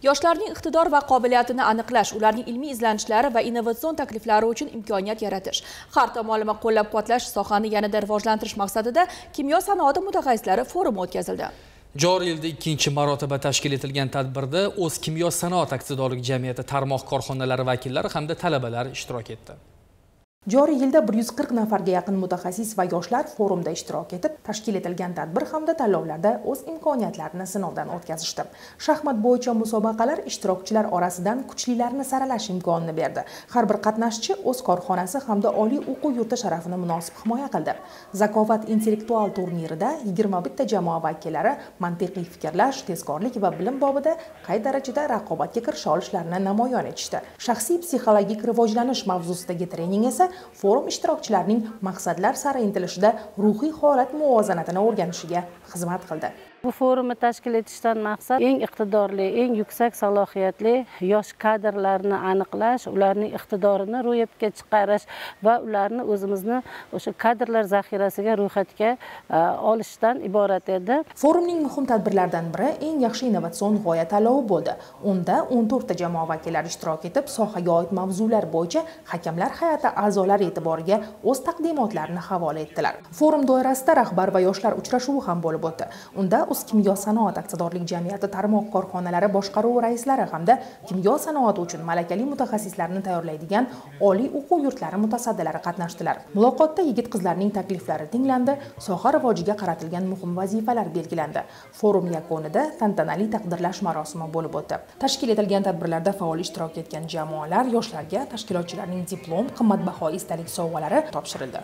Yoshlarning iqtidor va qobiliyatini aniqlash, ularning ilmiy izlanishlari va innovatsion takliflari uchun imkoniyat yaratish, har tomonlama qo'llab-quvvatlash sohani yanada rivojlantirish maqsadida kimyo sanoati mutaxassislari forumi o'tkazildi. Joriy yilda ikkinchi marotaba tashkil etilgan tadbirda O'zkimyo sanoat aksiyadorlik jamiyati tarmoq korxonalari vakillari hamda talabalar ishtirok etdi. Joriy yilda 140 nafarga yaqin mutaxassis va yoshlar forumda ishtirok etib, tashkil etilgan tadbir hamda tanlovlarda o'z imkoniyatlarini sinovdan o'tkazishdi. Shaxmat bo'yicha musobaqalar ishtirokchilar orasidan kuchlilarni saralash imkonini berdi. Har bir qatnashchi o'z korxonasi hamda oliy o'quv yurti sharafini munosib himoya qildi. Zakovat intellektual turnirida 21 ta jamoa vakillari mantiqiy fikrlash, tezkorlik va bilim bobida qay darajada raqobatga kirisha olishlarini namoyon etishdi. Shaxsiy psixologik rivojlanish mavzusidagi trening esa forum ishtirokchilarining maqsadlar sari intilishida ruhiy holat muvozanatini o'rganishiga xizmat qildi. Bu forumni tashkil etishdan maqsad eng iqtidorli, eng yuksak salohiyatli yosh kadrlarni aniqlash, ularning iqtidorini ro'yobga chiqarish va ularni o'zimizni o'sha kadrlar zaxirasiga ro'yxatga olishdan iborat edi. Forumning muhim tadbirlaridan biri eng yaxshi innovatsion g'oya tanlovi bo'ldi. Unda 14 ta jamoa vakillari ishtirok etib, sohaga oid mavzular bo'yicha hakamlar hay'ati a'zolari e'tiboriga o'z taqdimotlarini havola etdilar. Forum doirasida rahbar va yoshlar uchrashuvi ham bo'lib o'tdi. Unda O'zkimyo sanoat aksiyadorlik jamiyati tarmoq korxonalari boshqaruvi raislari hamda kimyo sanoati uchun malakali mutaxassislarni tayyorlaydigan oliy o'quv yurtlari mutasaddilari qatnashdilar. Muloqotda yigit-qizlarning takliflari tinglandi, soha rivojiga qaratilgan muhim vazifalar belgilandi. Forum yakunida tantanali taqdirlash marosimi bo'lib o'tdi. Tashkil etilgan tadbirlarda faol ishtirok etgan jamoalar yoshlarga tashkilotchilarning diplom, qimmatbaho esdalik sovg'alari topshirildi.